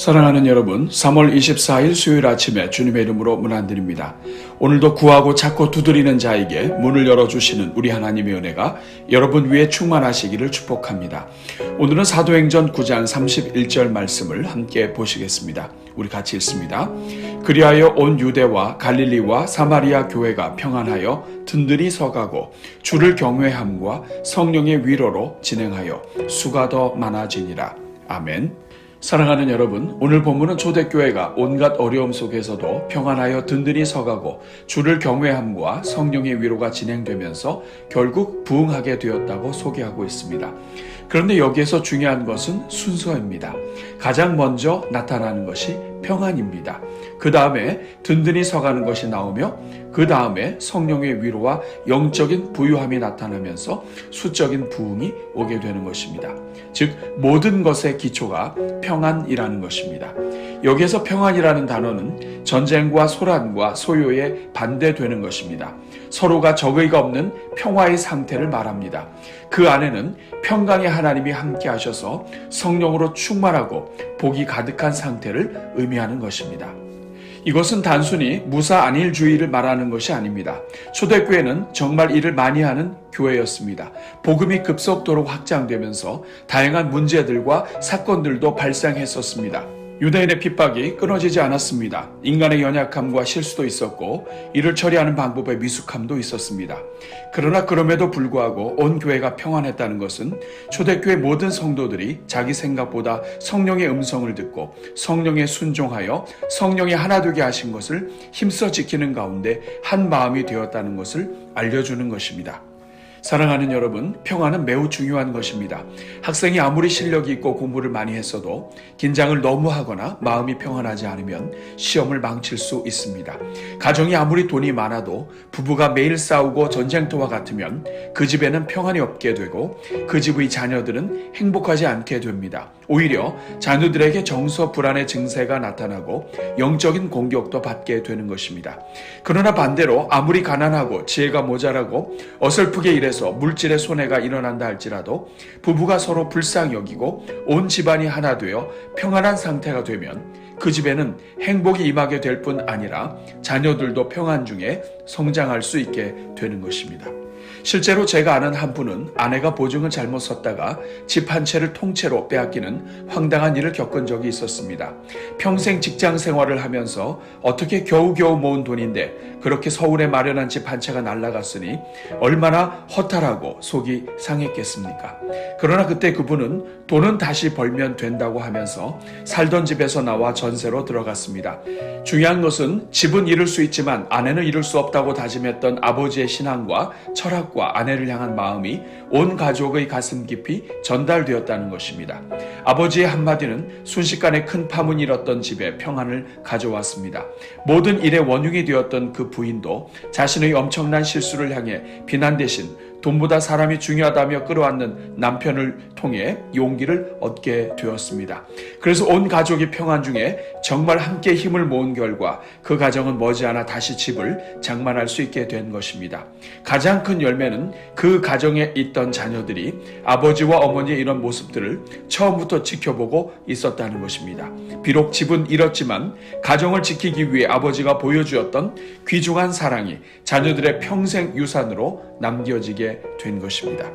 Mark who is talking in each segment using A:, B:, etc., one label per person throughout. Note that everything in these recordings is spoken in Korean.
A: 사랑하는 여러분, 3월 24일 수요일 아침에 주님의 이름으로 문안드립니다. 오늘도 구하고 찾고 두드리는 자에게 문을 열어주시는 우리 하나님의 은혜가 여러분 위에 충만하시기를 축복합니다. 오늘은 사도행전 9장 31절 말씀을 함께 보시겠습니다. 우리 같이 읽습니다. 그리하여 온 유대와 갈릴리와 사마리아 교회가 평안하여 든든히 서가고 주를 경외함과 성령의 위로로 진행하여 수가 더 많아지니라. 아멘. 사랑하는 여러분, 오늘 본문은 초대교회가 온갖 어려움 속에서도 평안하여 든든히 서가고 주를 경외함과 성령의 위로가 진행되면서 결국 부흥하게 되었다고 소개하고 있습니다. 그런데 여기에서 중요한 것은 순서입니다. 가장 먼저 나타나는 것이 평안입니다. 그 다음에 든든히 서가는 것이 나오며 그 다음에 성령의 위로와 영적인 부유함이 나타나면서 수적인 부흥이 오게 되는 것입니다. 즉 모든 것의 기초가 평안이라는 것입니다. 여기에서 평안이라는 단어는 전쟁과 소란과 소요에 반대되는 것입니다. 서로가 적의가 없는 평화의 상태를 말합니다. 그 안에는 평강의 하나님이 함께 하셔서 성령으로 충만하고 복이 가득한 상태를 의미하는 것입니다. 이것은 단순히 무사안일주의를 말하는 것이 아닙니다. 초대교회는 정말 일을 많이 하는 교회였습니다. 복음이 급속도로 확장되면서 다양한 문제들과 사건들도 발생했었습니다. 유대인의 핍박이 끊어지지 않았습니다. 인간의 연약함과 실수도 있었고 이를 처리하는 방법의 미숙함도 있었습니다. 그러나 그럼에도 불구하고 온 교회가 평안했다는 것은 초대교회 모든 성도들이 자기 생각보다 성령의 음성을 듣고 성령에 순종하여 성령이 하나 되게 하신 것을 힘써 지키는 가운데 한 마음이 되었다는 것을 알려주는 것입니다. 사랑하는 여러분, 평안은 매우 중요한 것입니다. 학생이 아무리 실력이 있고 공부를 많이 했어도 긴장을 너무 하거나 마음이 평안하지 않으면 시험을 망칠 수 있습니다. 가정이 아무리 돈이 많아도 부부가 매일 싸우고 전쟁터와 같으면 그 집에는 평안이 없게 되고 그 집의 자녀들은 행복하지 않게 됩니다. 오히려 자녀들에게 정서 불안의 증세가 나타나고 영적인 공격도 받게 되는 것입니다. 그러나 반대로 아무리 가난하고 지혜가 모자라고 어설프게 일해서 물질의 손해가 일어난다 할지라도 부부가 서로 불쌍히 여기고 온 집안이 하나 되어 평안한 상태가 되면 그 집에는 행복이 임하게 될 뿐 아니라 자녀들도 평안 중에 성장할 수 있게 되는 것입니다. 실제로 제가 아는 한 분은 아내가 보증을 잘못 섰다가 집 한 채를 통째로 빼앗기는 황당한 일을 겪은 적이 있었습니다. 평생 직장 생활을 하면서 어떻게 겨우겨우 모은 돈인데 그렇게 서울에 마련한 집 한 채가 날아갔으니 얼마나 허탈하고 속이 상했겠습니까? 그러나 그때 그분은 돈은 다시 벌면 된다고 하면서 살던 집에서 나와 전세로 들어갔습니다. 중요한 것은 집은 잃을 수 있지만 아내는 잃을 수 없다고 다짐했던 아버지의 신앙과 철학과 아내를 향한 마음이 온 가족의 가슴 깊이 전달되었다는 것입니다. 아버지의 한마디는 순식간에 큰 파문이 일었던 집에 평안을 가져왔습니다. 모든 일의 원흉이 되었던 그 부인도 자신의 엄청난 실수를 향해 비난 대신 돈보다 사람이 중요하다며 끌어안는 남편을 통해 용기를 얻게 되었습니다. 그래서 온 가족이 평안 중에 정말 함께 힘을 모은 결과 그 가정은 머지않아 다시 집을 장만할 수 있게 된 것입니다. 가장 큰 열매는 그 가정에 있던 자녀들이 아버지와 어머니의 이런 모습들을 처음부터 지켜보고 있었다는 것입니다. 비록 집은 잃었지만 가정을 지키기 위해 아버지가 보여주었던 귀중한 사랑이 자녀들의 평생 유산으로 남겨지게 된 것입니다.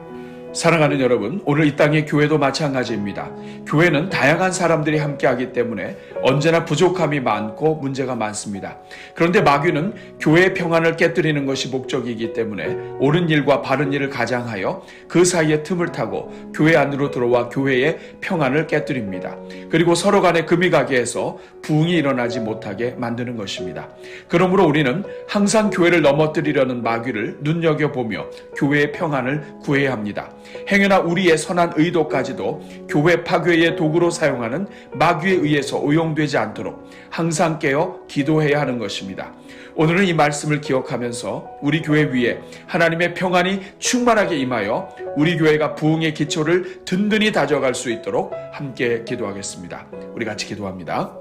A: 사랑하는 여러분, 오늘 이 땅의 교회도 마찬가지입니다. 교회는 다양한 사람들이 함께하기 때문에 언제나 부족함이 많고 문제가 많습니다. 그런데 마귀는 교회의 평안을 깨뜨리는 것이 목적이기 때문에 옳은 일과 바른 일을 가장하여 그 사이에 틈을 타고 교회 안으로 들어와 교회의 평안을 깨뜨립니다. 그리고 서로 간에 금이 가게 해서 부흥이 일어나지 못하게 만드는 것입니다. 그러므로 우리는 항상 교회를 넘어뜨리려는 마귀를 눈여겨보며 교회의 평안을 구해야 합니다. 행여나 우리의 선한 의도까지도 교회 파괴의 도구로 사용하는 마귀에 의해서 오용되지 않도록 항상 깨어 기도해야 하는 것입니다. 오늘은 이 말씀을 기억하면서 우리 교회 위에 하나님의 평안이 충만하게 임하여 우리 교회가 부흥의 기초를 든든히 다져갈 수 있도록 함께 기도하겠습니다. 우리 같이 기도합니다.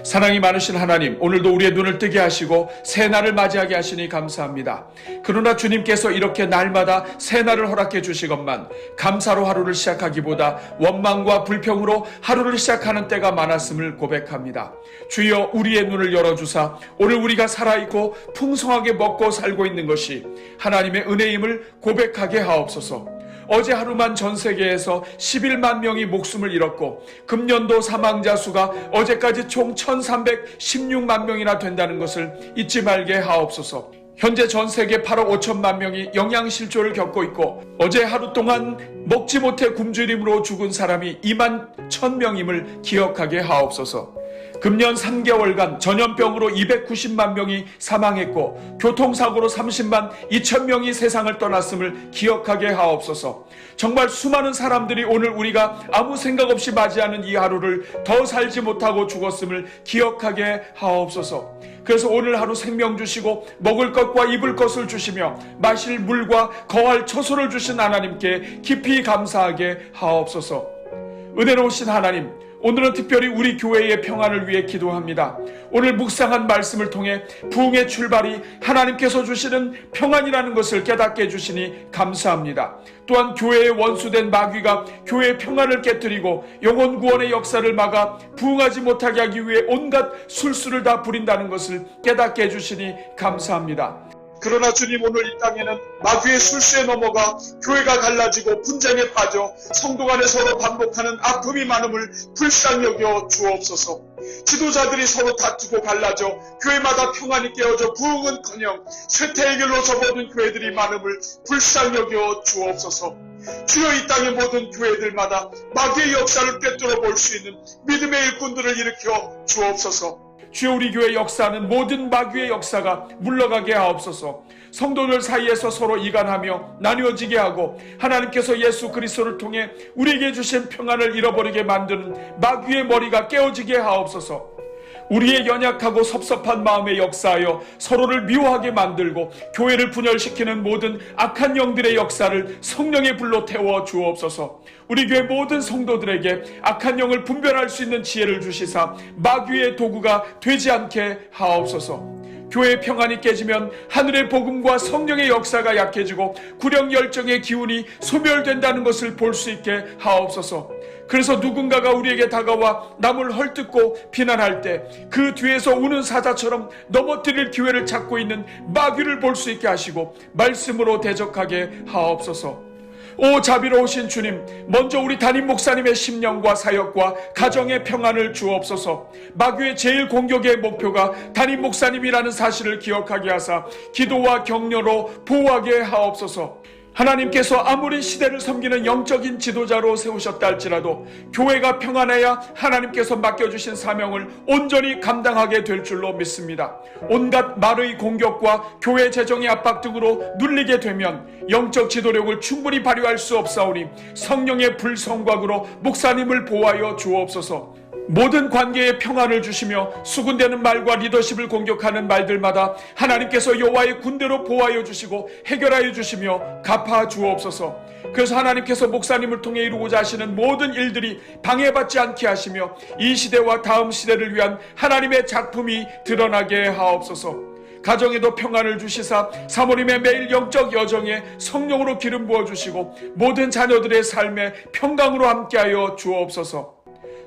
A: 사랑이 많으신 하나님, 오늘도 우리의 눈을 뜨게 하시고 새 날을 맞이하게 하시니 감사합니다. 그러나 주님께서 이렇게 날마다 새 날을 허락해 주시건만 감사로 하루를 시작하기보다 원망과 불평으로 하루를 시작하는 때가 많았음을 고백합니다. 주여, 우리의 눈을 열어주사 오늘 우리가 살아있고 풍성하게 먹고 살고 있는 것이 하나님의 은혜임을 고백하게 하옵소서. 어제 하루만 전 세계에서 11만 명이 목숨을 잃었고 금년도 사망자 수가 어제까지 총 1316만 명이나 된다는 것을 잊지 말게 하옵소서. 현재 전 세계 8억 5천만 명이 영양실조를 겪고 있고 어제 하루 동안 먹지 못해 굶주림으로 죽은 사람이 2만 1,000명임을 기억하게 하옵소서. 금년 3개월간 전염병으로 290만 명이 사망했고 교통사고로 30만 2천 명이 세상을 떠났음을 기억하게 하옵소서. 정말 수많은 사람들이 오늘 우리가 아무 생각 없이 맞이하는 이 하루를 더 살지 못하고 죽었음을 기억하게 하옵소서. 그래서 오늘 하루 생명 주시고 먹을 것과 입을 것을 주시며 마실 물과 거할 처소를 주신 하나님께 깊이 감사하게 하옵소서. 은혜로우신 하나님, 오늘은 특별히 우리 교회의 평안을 위해 기도합니다. 오늘 묵상한 말씀을 통해 부흥의 출발이 하나님께서 주시는 평안이라는 것을 깨닫게 해주시니 감사합니다. 또한 교회의 원수된 마귀가 교회의 평안을 깨뜨리고 영혼 구원의 역사를 막아 부흥하지 못하게 하기 위해 온갖 술수를 다 부린다는 것을 깨닫게 해주시니 감사합니다. 그러나 주님, 오늘 이 땅에는 마귀의 술수에 넘어가 교회가 갈라지고 분쟁에 빠져 성도 간에 서로 반복하는 아픔이 많음을 불쌍히 여겨 주옵소서. 지도자들이 서로 다투고 갈라져 교회마다 평안이 깨어져 부흥은커녕 쇠퇴의 길로 접어든 교회들이 많음을 불쌍히 여겨 주옵소서. 주여, 이 땅의 모든 교회들마다 마귀의 역사를 꿰뚫어 볼 수 있는 믿음의 일꾼들을 일으켜 주옵소서. 주여, 우리 교회 역사는 모든 마귀의 역사가 물러가게 하옵소서. 성도들 사이에서 서로 이간하며 나뉘어지게 하고 하나님께서 예수 그리스도를 통해 우리에게 주신 평안을 잃어버리게 만드는 마귀의 머리가 깨어지게 하옵소서. 우리의 연약하고 섭섭한 마음에 역사하여 서로를 미워하게 만들고 교회를 분열시키는 모든 악한 영들의 역사를 성령의 불로 태워 주옵소서. 우리 교회 모든 성도들에게 악한 영을 분별할 수 있는 지혜를 주시사 마귀의 도구가 되지 않게 하옵소서. 교회의 평안이 깨지면 하늘의 복음과 성령의 역사가 약해지고 구령 열정의 기운이 소멸된다는 것을 볼 수 있게 하옵소서. 그래서 누군가가 우리에게 다가와 남을 헐뜯고 비난할 때 그 뒤에서 우는 사자처럼 넘어뜨릴 기회를 찾고 있는 마귀를 볼 수 있게 하시고 말씀으로 대적하게 하옵소서. 오 자비로우신 주님, 먼저 우리 담임 목사님의 심령과 사역과 가정의 평안을 주옵소서. 마귀의 제일 공격의 목표가 담임 목사님이라는 사실을 기억하게 하사 기도와 격려로 보호하게 하옵소서. 하나님께서 아무리 시대를 섬기는 영적인 지도자로 세우셨다 할지라도 교회가 평안해야 하나님께서 맡겨주신 사명을 온전히 감당하게 될 줄로 믿습니다. 온갖 말의 공격과 교회 재정의 압박 등으로 눌리게 되면 영적 지도력을 충분히 발휘할 수 없사오니 성령의 불성곽으로 목사님을 보호하여 주옵소서. 모든 관계에 평안을 주시며 수군대는 말과 리더십을 공격하는 말들마다 하나님께서 여호와의 군대로 보호하여 주시고 해결하여 주시며 갚아 주옵소서. 그래서 하나님께서 목사님을 통해 이루고자 하시는 모든 일들이 방해받지 않게 하시며 이 시대와 다음 시대를 위한 하나님의 작품이 드러나게 하옵소서. 가정에도 평안을 주시사 사모님의 매일 영적 여정에 성령으로 기름 부어주시고 모든 자녀들의 삶에 평강으로 함께하여 주옵소서.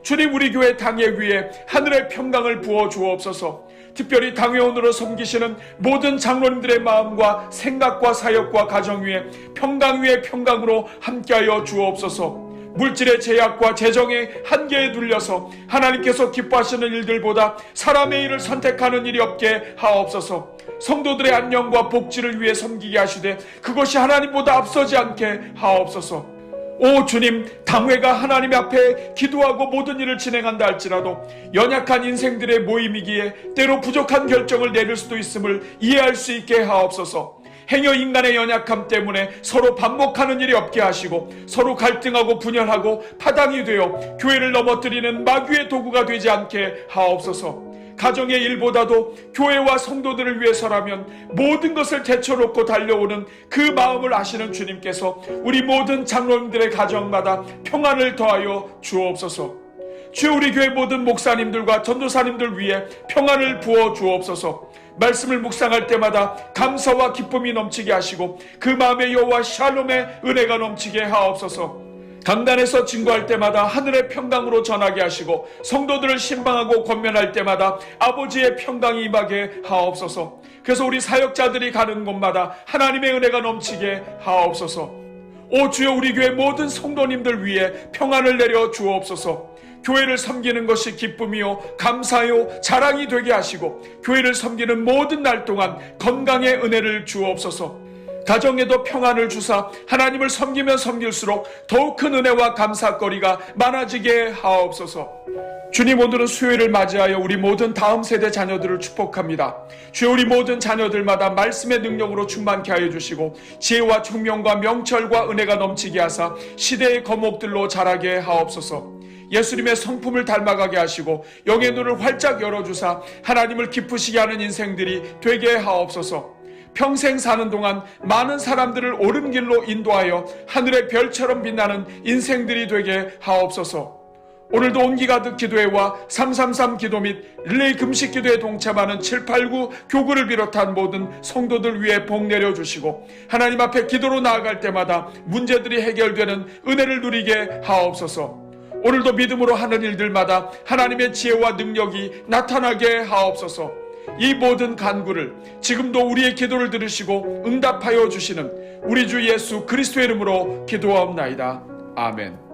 A: 주님, 우리 교회 당회 위에 하늘의 평강을 부어 주옵소서. 특별히 당회원으로 섬기시는 모든 장로님들의 마음과 생각과 사역과 가정 위에 평강 위에 평강으로 함께하여 주옵소서. 물질의 제약과 재정의 한계에 눌려서 하나님께서 기뻐하시는 일들보다 사람의 일을 선택하는 일이 없게 하옵소서. 성도들의 안녕과 복지를 위해 섬기게 하시되 그것이 하나님보다 앞서지 않게 하옵소서. 오 주님, 당회가 하나님 앞에 기도하고 모든 일을 진행한다 할지라도 연약한 인생들의 모임이기에 때로 부족한 결정을 내릴 수도 있음을 이해할 수 있게 하옵소서. 행여 인간의 연약함 때문에 서로 반목하는 일이 없게 하시고 서로 갈등하고 분열하고 파당이 되어 교회를 넘어뜨리는 마귀의 도구가 되지 않게 하옵소서. 가정의 일보다도 교회와 성도들을 위해서라면 모든 것을 제쳐놓고 달려오는 그 마음을 아시는 주님께서 우리 모든 장로님들의 가정마다 평안을 더하여 주옵소서. 주여 우리 교회 모든 목사님들과 전도사님들 위해 평안을 부어 주옵소서. 말씀을 묵상할 때마다 감사와 기쁨이 넘치게 하시고 그 마음의 여호와 샬롬의 은혜가 넘치게 하옵소서. 강단에서 증거할 때마다 하늘의 평강으로 전하게 하시고 성도들을 신방하고 권면할 때마다 아버지의 평강이 임하게 하옵소서. 그래서 우리 사역자들이 가는 곳마다 하나님의 은혜가 넘치게 하옵소서. 오 주여 우리 교회 모든 성도님들 위해 평안을 내려 주옵소서. 교회를 섬기는 것이 기쁨이요 감사요 자랑이 되게 하시고 교회를 섬기는 모든 날 동안 건강의 은혜를 주옵소서. 가정에도 평안을 주사 하나님을 섬기면 섬길수록 더욱 큰 은혜와 감사거리가 많아지게 하옵소서. 주님, 오늘은 수요일을 맞이하여 우리 모든 다음 세대 자녀들을 축복합니다. 주여 우리 모든 자녀들마다 말씀의 능력으로 충만케 하여 주시고 지혜와 총명과 명철과 은혜가 넘치게 하사 시대의 거목들로 자라게 하옵소서. 예수님의 성품을 닮아가게 하시고 영의 눈을 활짝 열어주사 하나님을 기쁘시게 하는 인생들이 되게 하옵소서. 평생 사는 동안 많은 사람들을 옳은 길로 인도하여 하늘의 별처럼 빛나는 인생들이 되게 하옵소서. 오늘도 온기가득 기도회와 333 기도 및 릴레이 금식 기도에 동참하는 789 교구를 비롯한 모든 성도들 위해 복 내려주시고 하나님 앞에 기도로 나아갈 때마다 문제들이 해결되는 은혜를 누리게 하옵소서. 오늘도 믿음으로 하는 일들마다 하나님의 지혜와 능력이 나타나게 하옵소서. 이 모든 간구를 지금도 우리의 기도를 들으시고 응답하여 주시는 우리 주 예수 그리스도의 이름으로 기도하옵나이다. 아멘.